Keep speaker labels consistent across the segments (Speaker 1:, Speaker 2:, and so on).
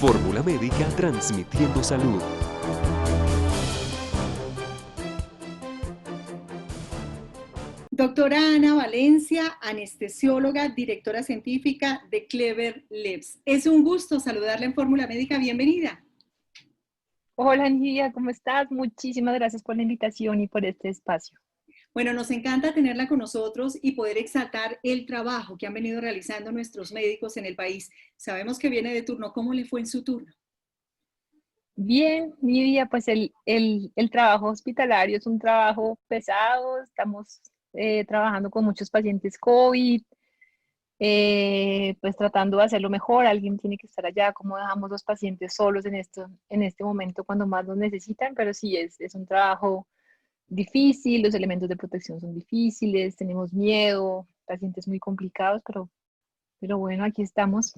Speaker 1: Fórmula Médica transmitiendo salud.
Speaker 2: Doctora Ana Valencia, anestesióloga, directora científica de Clever Labs. Es un gusto saludarla en Fórmula Médica. Bienvenida.
Speaker 3: Hola, Nidia, ¿cómo estás? Muchísimas gracias por la invitación y por este espacio.
Speaker 2: Bueno, nos encanta tenerla con nosotros y poder exaltar el trabajo que han venido realizando nuestros médicos en el país. Sabemos que viene de turno. ¿Cómo le fue en su turno?
Speaker 3: Bien, Nidia, pues el trabajo hospitalario es un trabajo pesado, estamos trabajando con muchos pacientes COVID, pues tratando de hacerlo mejor, alguien tiene que estar allá, como dejamos los pacientes solos en este momento cuando más los necesitan, pero sí, es un trabajo difícil, los elementos de protección son difíciles, tenemos miedo, pacientes muy complicados, pero bueno, aquí estamos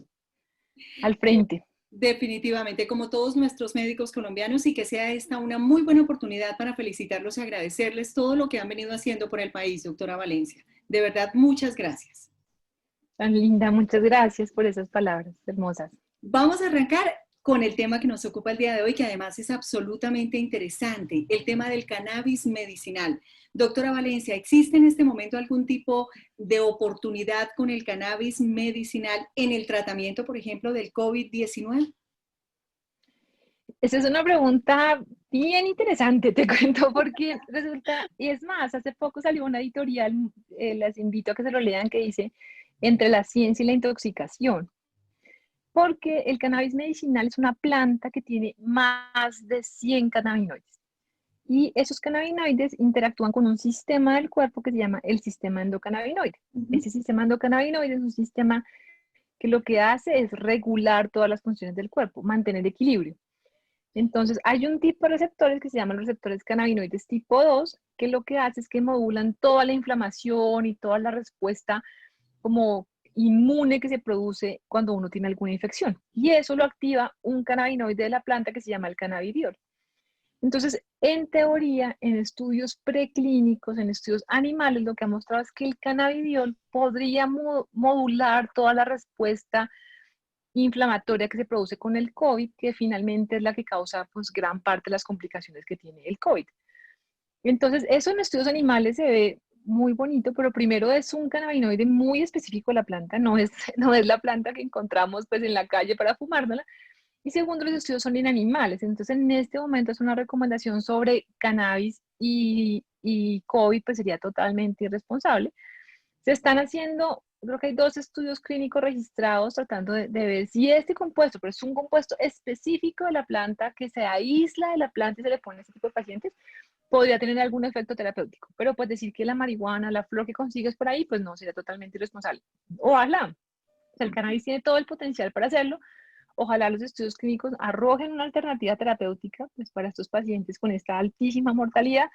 Speaker 3: al frente.
Speaker 2: Definitivamente, como todos nuestros médicos colombianos, y que sea esta una muy buena oportunidad para felicitarlos y agradecerles todo lo que han venido haciendo por el país, doctora Valencia. De verdad, muchas gracias.
Speaker 3: Tan linda, muchas gracias por esas palabras hermosas.
Speaker 2: Vamos a arrancar con el tema que nos ocupa el día de hoy, que además es absolutamente interesante, el tema del cannabis medicinal. Doctora Valencia, ¿existe en este momento algún tipo de oportunidad con el cannabis medicinal en el tratamiento, por ejemplo, del COVID-19?
Speaker 3: Esa es una pregunta bien interesante, te cuento, porque resulta, y es más, hace poco salió una editorial, las invito a que se lo lean, que dice, entre la ciencia y la intoxicación, porque el cannabis medicinal es una planta que tiene más de 100 cannabinoides. Y esos cannabinoides interactúan con un sistema del cuerpo que se llama el sistema endocannabinoide. Ese sistema endocannabinoide es un sistema que lo que hace es regular todas las funciones del cuerpo, mantener equilibrio. Entonces, hay un tipo de receptores que se llaman los receptores cannabinoides tipo 2, que lo que hace es que modulan toda la inflamación y toda la respuesta como inmune que se produce cuando uno tiene alguna infección. Y eso lo activa un cannabinoide de la planta que se llama el cannabidiol. Entonces, en teoría, en estudios preclínicos, en estudios animales, lo que ha mostrado es que el cannabidiol podría modular toda la respuesta inflamatoria que se produce con el COVID, que finalmente es la que causa pues gran parte de las complicaciones que tiene el COVID. Entonces, eso en estudios animales se ve muy bonito, pero primero es un cannabinoide muy específico de la planta, no es, no es la planta que encontramos pues en la calle para fumárnosla. Y segundo, los estudios son en animales. Entonces, en este momento es una recomendación sobre cannabis y COVID, pues sería totalmente irresponsable. Se están haciendo, creo que hay 2 estudios clínicos registrados tratando de ver si este compuesto, pero es un compuesto específico de la planta que se aísla de la planta y se le pone a este tipo de pacientes, podría tener algún efecto terapéutico. Pero pues decir que la marihuana, la flor que consigues por ahí, pues no, sería totalmente irresponsable. Ojalá, o sea, el cannabis tiene todo el potencial para hacerlo. Ojalá los estudios clínicos arrojen una alternativa terapéutica pues, para estos pacientes con esta altísima mortalidad,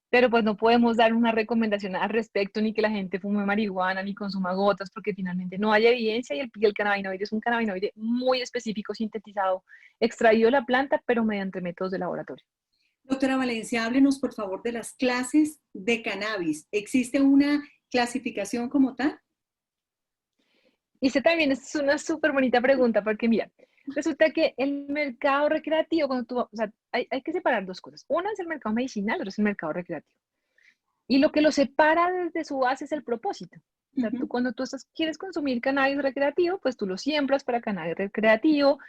Speaker 3: pero pues no podemos dar una recomendación al respecto, ni que la gente fume marihuana, ni consuma gotas, porque finalmente no hay evidencia y el cannabinoide es un cannabinoide muy específico, sintetizado, extraído de la planta, pero mediante métodos de laboratorio.
Speaker 2: Doctora Valencia, háblenos por favor de las clases de cannabis. ¿Existe una clasificación como tal?
Speaker 3: Y esta también es una súper bonita pregunta, porque mira, resulta que el mercado recreativo, cuando tú, o sea, hay que separar 2 cosas. Una es el mercado medicinal, otro es el mercado recreativo. Y lo que lo separa desde su base es el propósito. O sea, tú cuando quieres consumir cannabis recreativo, pues tú lo siembras para cannabis recreativo,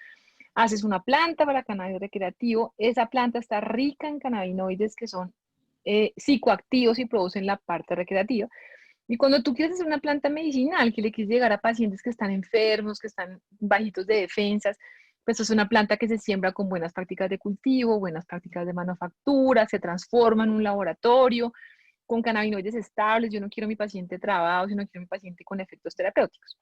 Speaker 3: haces una planta para cannabis recreativo, esa planta está rica en cannabinoides que son psicoactivos y producen la parte recreativa. Y cuando tú quieres hacer una planta medicinal, que le quieres llegar a pacientes que están enfermos, que están bajitos de defensas, pues es una planta que se siembra con buenas prácticas de cultivo, buenas prácticas de manufactura, se transforma en un laboratorio, con cannabinoides estables. Yo no quiero mi paciente trabado, sino quiero mi paciente con efectos terapéuticos.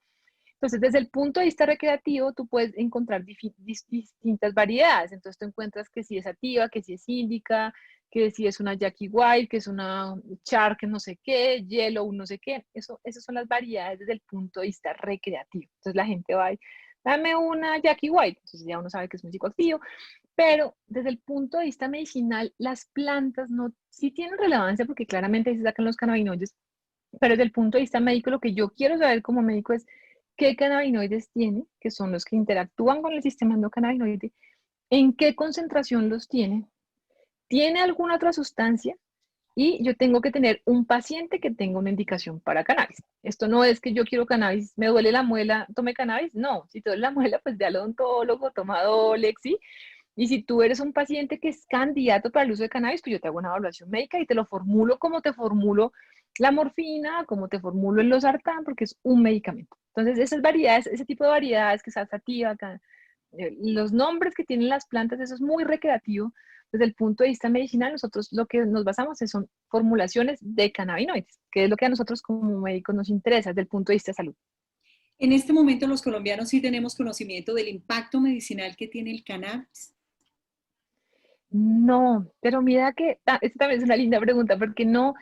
Speaker 3: Entonces, desde el punto de vista recreativo, tú puedes encontrar distintas variedades. Entonces, tú encuentras que si es sativa, que si es índica, que si es una Jackie White, que es una Char, que no sé qué, Yellow, no sé qué. Esas son las variedades desde el punto de vista recreativo. Entonces, la gente va y dame una Jackie White. Entonces, ya uno sabe que es un psicoactivo. Pero desde el punto de vista medicinal, las plantas no, sí tienen relevancia porque claramente ahí se sacan los cannabinoides, pero desde el punto de vista médico, lo que yo quiero saber como médico es qué cannabinoides tiene, que son los que interactúan con el sistema endocannabinoide, en qué concentración los tiene alguna otra sustancia, y yo tengo que tener un paciente que tenga una indicación para cannabis. Esto no es que yo quiero cannabis, me duele la muela, tome cannabis. No, si te duele la muela, pues ve al odontólogo, toma Dolex, ¿sí? Y si tú eres un paciente que es candidato para el uso de cannabis, pues yo te hago una evaluación médica y te lo formulo como te formulo la morfina, como te formulo el losartán, porque es un medicamento. Entonces, esas variedades, ese tipo de variedades que es sativa, los nombres que tienen las plantas, eso es muy recreativo. Desde el punto de vista medicinal, nosotros lo que nos basamos son formulaciones de cannabinoides, que es lo que a nosotros como médicos nos interesa desde el punto de vista de salud.
Speaker 2: En este momento los colombianos sí tenemos conocimiento del impacto medicinal que tiene el cannabis.
Speaker 3: No, pero mira que esta también es una linda pregunta, porque no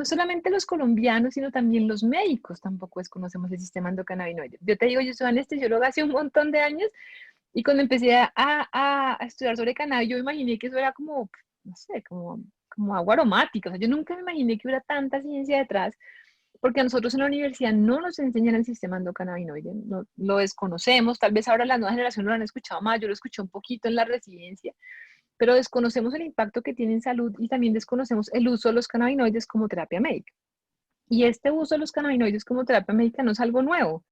Speaker 3: solamente los colombianos, sino también los médicos tampoco desconocemos el sistema endocannabinoide. Yo te digo, yo soy anestesióloga hace un montón de años y cuando empecé a estudiar sobre cannabis, yo me imaginé que eso era como, no sé, como agua aromática. O sea, yo nunca me imaginé que hubiera tanta ciencia detrás, porque a nosotros en la universidad no nos enseñan el sistema endocannabinoide, no, lo desconocemos. Tal vez ahora las nuevas generaciones lo han escuchado más, yo lo escuché un poquito en la residencia, pero desconocemos el impacto que tiene en salud y también desconocemos el uso de los cannabinoides como terapia médica. Y este uso de los cannabinoides como terapia médica no es algo nuevo.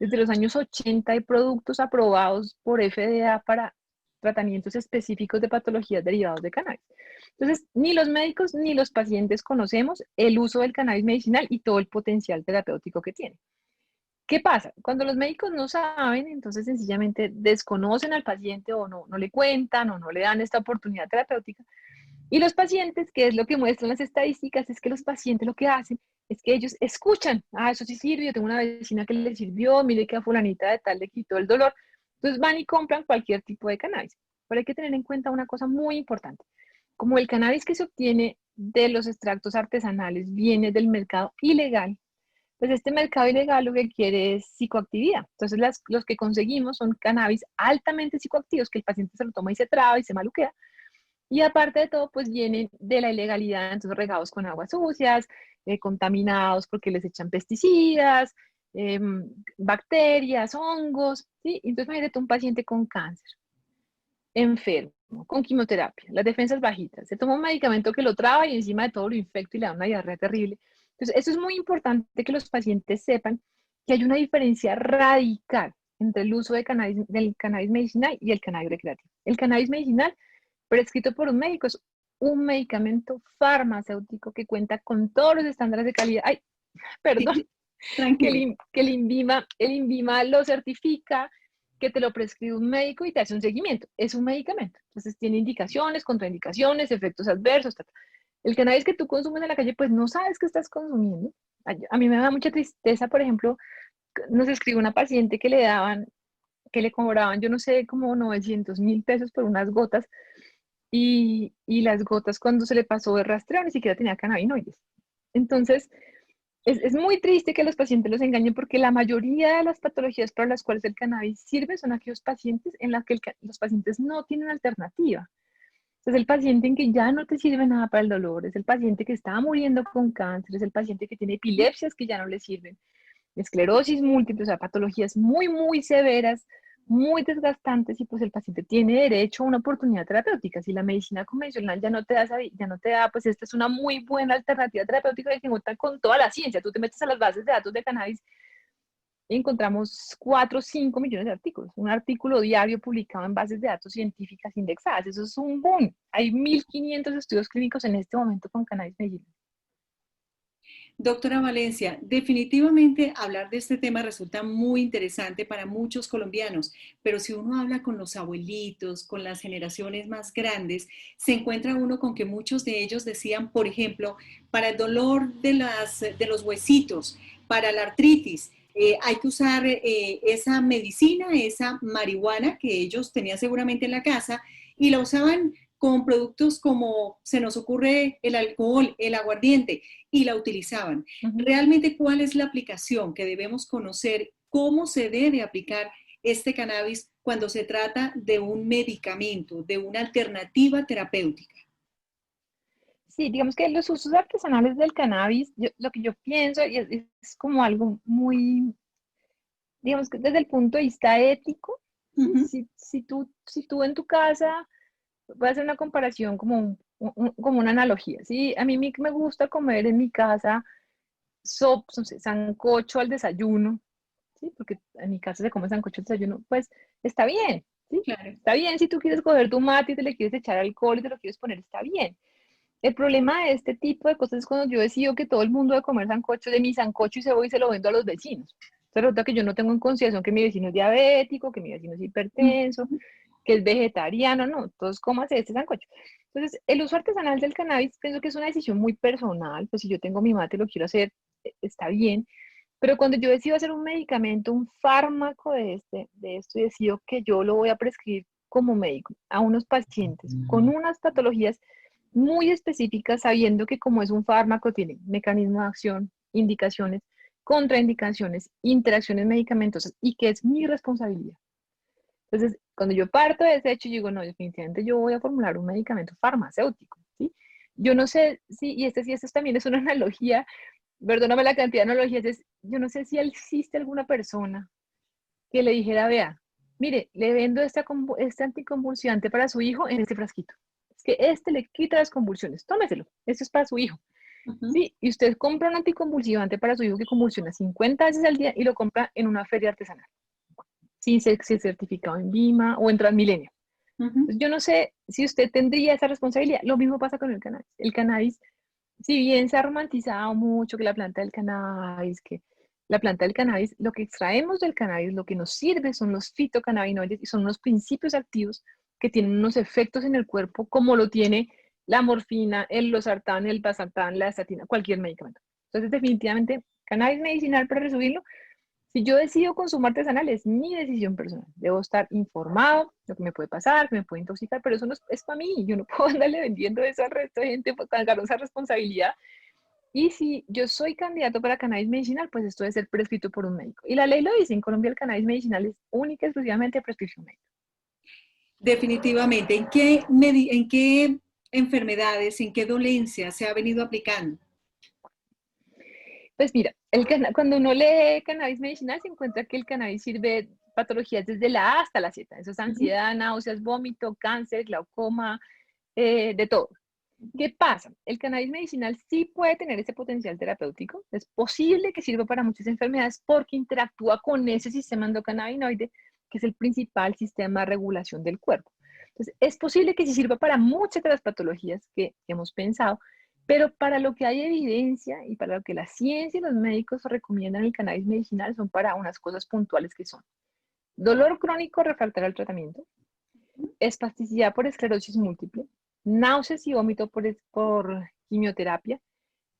Speaker 3: Desde los años 80 hay productos aprobados por FDA para tratamientos específicos de patologías derivadas de cannabis. Entonces, ni los médicos ni los pacientes conocemos el uso del cannabis medicinal y todo el potencial terapéutico que tiene. ¿Qué pasa? Cuando los médicos no saben, entonces sencillamente desconocen al paciente o no le cuentan o no le dan esta oportunidad terapéutica. Y los pacientes, que es lo que muestran las estadísticas, es que los pacientes lo que hacen es que ellos escuchan, eso sí sirve, yo tengo una vecina que le sirvió, mire que a fulanita de tal le quitó el dolor. Entonces van y compran cualquier tipo de cannabis. Pero hay que tener en cuenta una cosa muy importante. Como el cannabis que se obtiene de los extractos artesanales viene del mercado ilegal, pues este mercado ilegal lo que quiere es psicoactividad. Entonces los que conseguimos son cannabis altamente psicoactivos, que el paciente se lo toma y se traba y se maluquea. Y aparte de todo, pues vienen de la ilegalidad, entonces regados con aguas sucias, contaminados porque les echan pesticidas, bacterias, hongos, ¿sí? Entonces imagínate un paciente con cáncer, enfermo, con quimioterapia, las defensas bajitas, se toma un medicamento que lo traba y encima de todo lo infecta y le da una diarrea terrible. Entonces, eso es muy importante que los pacientes sepan que hay una diferencia radical entre el uso del cannabis medicinal y el cannabis recreativo. El cannabis medicinal prescrito por un médico es un medicamento farmacéutico que cuenta con todos los estándares de calidad. Ay, perdón,
Speaker 2: Sí, tranquilo.
Speaker 3: que el INVIMA lo certifica, que te lo prescribe un médico y te hace un seguimiento. Es un medicamento. Entonces tiene indicaciones, contraindicaciones, efectos adversos. El cannabis que tú consumes en la calle, pues no sabes qué estás consumiendo. A mí me da mucha tristeza, por ejemplo, nos escribe una paciente que le cobraban, yo no sé, como 900.000 pesos por unas gotas, y las gotas cuando se le pasó de rastreo ni siquiera tenía cannabinoides. Entonces, es muy triste que los pacientes los engañen porque la mayoría de las patologías para las cuales el cannabis sirve son aquellos pacientes en los que los pacientes no tienen alternativa. Es el paciente en que ya no te sirve nada para el dolor, es el paciente que está muriendo con cáncer, es el paciente que tiene epilepsias que ya no le sirven, esclerosis múltiple, o sea, patologías muy, muy severas, muy desgastantes, y pues el paciente tiene derecho a una oportunidad terapéutica. Si la medicina convencional ya no te da, ya no te da, pues esta es una muy buena alternativa terapéutica que cuenta con toda la ciencia. Tú te metes a las bases de datos de cannabis y encontramos 4 o 5 millones de artículos. Un artículo diario publicado en bases de datos científicas indexadas. Eso es un boom. Hay 1.500 estudios clínicos en este momento con cannabis medicinal.
Speaker 2: Doctora Valencia, definitivamente hablar de este tema resulta muy interesante para muchos colombianos, pero si uno habla con los abuelitos, con las generaciones más grandes, se encuentra uno con que muchos de ellos decían, por ejemplo, para el dolor de los huesitos, para la artritis, hay que usar esa medicina, esa marihuana que ellos tenían seguramente en la casa y la usaban con productos como se nos ocurre el alcohol, el aguardiente, y la utilizaban.
Speaker 3: Uh -huh.
Speaker 2: Realmente, ¿cuál es la aplicación que debemos conocer? ¿Cómo se debe aplicar este cannabis cuando se trata de un medicamento, de una alternativa terapéutica?
Speaker 3: Sí, digamos que los usos artesanales del cannabis, lo que yo pienso, y es como algo muy digamos que desde el punto de vista ético,
Speaker 2: Ujú.
Speaker 3: si tú en tu casa, voy a hacer una comparación como, como una analogía, ¿sí? A mí me gusta comer en mi casa no sé, sancocho al desayuno, ¿sí? Porque en mi casa se come sancocho al desayuno, pues está bien, ¿sí?
Speaker 2: Claro.
Speaker 3: Está bien si tú quieres coger tu mate y te le quieres echar alcohol y te lo quieres poner, está bien. El problema de este tipo de cosas es cuando yo decido que todo el mundo debe comer sancocho, de mi sancocho y se voy y se lo vendo a los vecinos. Entonces resulta que yo no tengo en consideración que mi vecino es diabético, que mi vecino es hipertenso,
Speaker 2: Ujú.
Speaker 3: que es vegetariano, no, entonces cómase este sancocho. Entonces, el uso artesanal del cannabis pienso que es una decisión muy personal, pues si yo tengo mi mate y lo quiero hacer, está bien, pero cuando yo decido hacer un medicamento, un fármaco de esto, y decido que yo lo voy a prescribir como médico a unos pacientes con unas patologías muy específicas, sabiendo que como es un fármaco, tiene mecanismo de acción, indicaciones, contraindicaciones, interacciones medicamentosas y que es mi responsabilidad. Entonces, cuando yo parto de ese hecho, yo digo, no, definitivamente yo voy a formular un medicamento farmacéutico, ¿sí? Yo no sé si, y esto también es una analogía, perdóname la cantidad de analogías, yo no sé si existe alguna persona que le dijera, vea, mire, le vendo este anticonvulsivante para su hijo en este frasquito. Es que este le quita las convulsiones, tómeselo, esto es para su hijo.
Speaker 2: Ujú.
Speaker 3: Sí, y usted compra un anticonvulsivante para su hijo que convulsiona 50 veces al día y lo compra en una feria artesanal, sin ser certificado en Vima o en Transmilenio.
Speaker 2: Ujú.
Speaker 3: Pues yo no sé si usted tendría esa responsabilidad. Lo mismo pasa con el cannabis. El cannabis, si bien se ha romantizado mucho que la planta del cannabis, que la planta del cannabis, lo que extraemos del cannabis, lo que nos sirve son los fitocannabinoides y son unos principios activos que tienen unos efectos en el cuerpo, como lo tiene la morfina, el losartán, el basartán, la estatina, cualquier medicamento. Entonces, definitivamente, cannabis medicinal, para resumirlo, si yo decido consumo artesanal, es mi decisión personal. Debo estar informado de lo que me puede pasar, que me puede intoxicar, pero eso no es para mí. Yo no puedo andarle vendiendo eso al resto de gente por cargar esa responsabilidad. Y si yo soy candidato para cannabis medicinal, pues esto debe ser prescrito por un médico. Y la ley lo dice, en Colombia el cannabis medicinal es única y exclusivamente de prescripción médica.
Speaker 2: Definitivamente. ¿En qué enfermedades, en qué dolencias se ha venido aplicando?
Speaker 3: Pues mira, cuando uno lee cannabis medicinal se encuentra que el cannabis sirve patologías desde la A hasta la Z. Eso es
Speaker 2: Ujú.
Speaker 3: ansiedad, náuseas, vómito, cáncer, glaucoma, de todo. ¿Qué pasa? El cannabis medicinal sí puede tener ese potencial terapéutico. Es posible que sirva para muchas enfermedades porque interactúa con ese sistema endocannabinoide, que es el principal sistema de regulación del cuerpo. Entonces, es posible que sí sirva para muchas de las patologías que hemos pensado, pero para lo que hay evidencia y para lo que la ciencia y los médicos recomiendan el cannabis medicinal son para unas cosas puntuales que son dolor crónico refractario al tratamiento, espasticidad por esclerosis múltiple, náuseas y vómito por quimioterapia,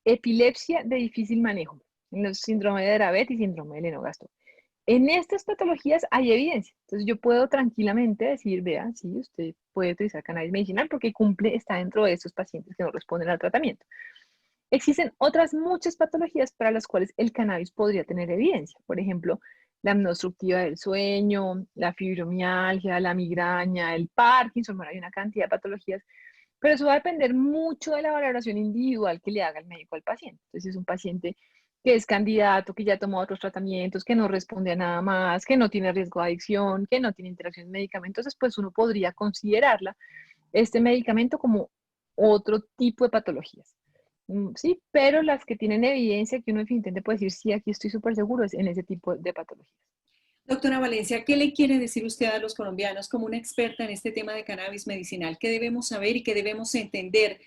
Speaker 3: epilepsia de difícil manejo, en los síndrome de Dravet y síndrome de Lennox-Gastaut. En estas patologías hay evidencia. Entonces yo puedo tranquilamente decir, vea, sí, usted puede utilizar cannabis medicinal porque está dentro de estos pacientes que no responden al tratamiento. Existen otras muchas patologías para las cuales el cannabis podría tener evidencia. Por ejemplo, la apnea obstructiva del sueño, la fibromialgia, la migraña, el Parkinson, bueno, hay una cantidad de patologías, pero eso va a depender mucho de la valoración individual que le haga el médico al paciente. Entonces, si es un paciente que es candidato, que ya tomó otros tratamientos, que no responde a nada más, que no tiene riesgo de adicción, que no tiene interacciones medicamentos, pues uno podría considerarla, este medicamento, como otro tipo de patologías. Sí, pero las que tienen evidencia que uno definitivamente puede decir, sí, aquí estoy súper seguro, es en ese tipo de patologías.
Speaker 2: Doctora Valencia, ¿qué le quiere decir usted a los colombianos como una experta en este tema de cannabis medicinal? ¿Qué debemos saber y qué debemos entender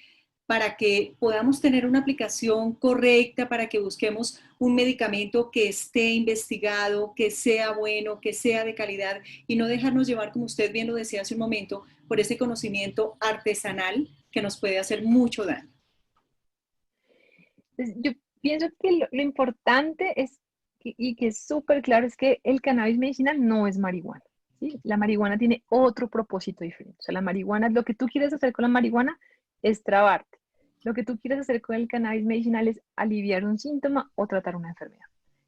Speaker 2: para que podamos tener una aplicación correcta, para que busquemos un medicamento que esté investigado, que sea bueno, que sea de calidad y no dejarnos llevar, como usted bien lo decía hace un momento, por ese conocimiento artesanal que nos puede hacer mucho daño?
Speaker 3: Entonces, yo pienso que lo importante es, y que es súper claro, es que el cannabis medicinal no es marihuana. ¿Sí? La marihuana tiene otro propósito diferente. O sea, la marihuana, lo que tú quieres hacer con la marihuana es trabarte. Lo que tú quieres hacer con el cannabis medicinal es aliviar un síntoma o tratar una enfermedad.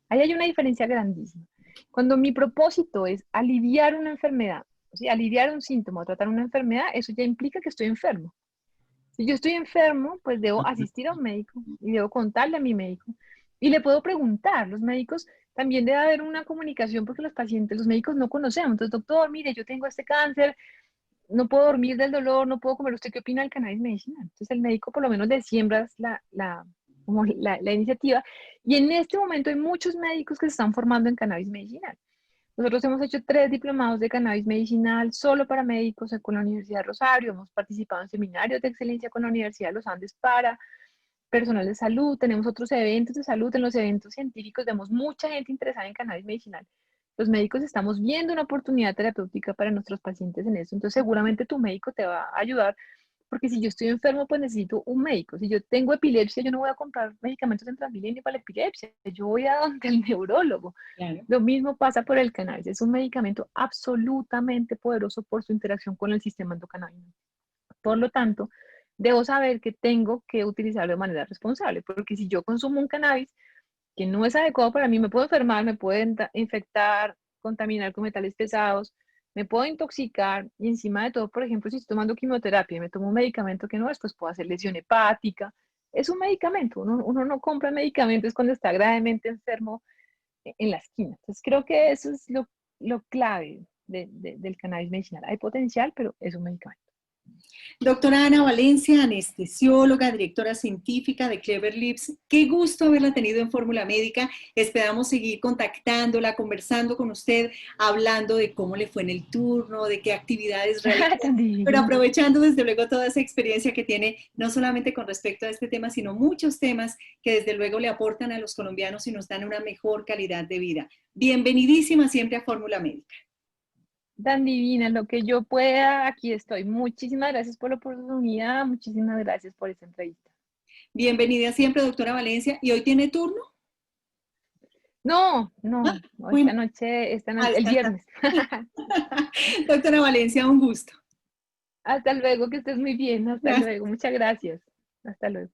Speaker 3: Ahí hay una diferencia grandísima. Cuando mi propósito es aliviar una enfermedad, o sea, aliviar un síntoma o tratar una enfermedad, eso ya implica que estoy enfermo. Si yo estoy enfermo, pues debo asistir a un médico y debo contarle a mi médico. Y le puedo preguntar, los médicos también debe haber una comunicación porque los pacientes, los médicos no conocemos. Entonces, doctor, mire, yo tengo este cáncer, no puedo dormir del dolor, no puedo comer. ¿Usted qué opina del cannabis medicinal? Entonces, el médico por lo menos le siembras como la iniciativa. Y en este momento hay muchos médicos que se están formando en cannabis medicinal. Nosotros hemos hecho 3 diplomados de cannabis medicinal solo para médicos con la Universidad de Rosario. Hemos participado en seminarios de excelencia con la Universidad de los Andes para personal de salud. Tenemos otros eventos de salud. En los eventos científicos vemos mucha gente interesada en cannabis medicinal. Los médicos estamos viendo una oportunidad terapéutica para nuestros pacientes en eso. Entonces, seguramente tu médico te va a ayudar, porque si yo estoy enfermo, pues necesito un médico. Si yo tengo epilepsia, yo no voy a comprar medicamentos en Transmilenio para la epilepsia. Yo voy a donde el neurólogo.
Speaker 2: Claro.
Speaker 3: Lo mismo pasa por el cannabis. Es un medicamento absolutamente poderoso por su interacción con el sistema endocannabinoide. Por lo tanto, debo saber que tengo que utilizarlo de manera responsable, porque si yo consumo un cannabis que no es adecuado para mí, me puedo enfermar, me pueden infectar, contaminar con metales pesados, me puedo intoxicar y encima de todo, por ejemplo, si estoy tomando quimioterapia y me tomo un medicamento que no es, pues puedo hacer lesión hepática. Es un medicamento, uno no compra medicamentos cuando está gravemente enfermo en la esquina. Entonces creo que eso es lo clave del cannabis medicinal. Hay potencial, pero es un medicamento.
Speaker 2: Doctora Ana Valencia, anestesióloga, directora científica de Clever Lips, qué gusto haberla tenido en Fórmula Médica. Esperamos seguir contactándola, conversando con usted, hablando de cómo le fue en el turno, de qué actividades realizó, pero aprovechando desde luego toda esa experiencia que tiene, no solamente con respecto a este tema, sino muchos temas que desde luego le aportan a los colombianos y nos dan una mejor calidad de vida. Bienvenidísima siempre a Fórmula Médica.
Speaker 3: Tan divina, lo que yo pueda, aquí estoy. Muchísimas gracias por la oportunidad, muchísimas gracias por esta entrevista.
Speaker 2: Bienvenida siempre, doctora Valencia. ¿Y hoy tiene turno?
Speaker 3: No,
Speaker 2: bueno.
Speaker 3: esta noche, el viernes.
Speaker 2: Doctora Valencia, un gusto.
Speaker 3: Hasta luego, que estés muy bien, hasta luego, muchas gracias. Hasta luego.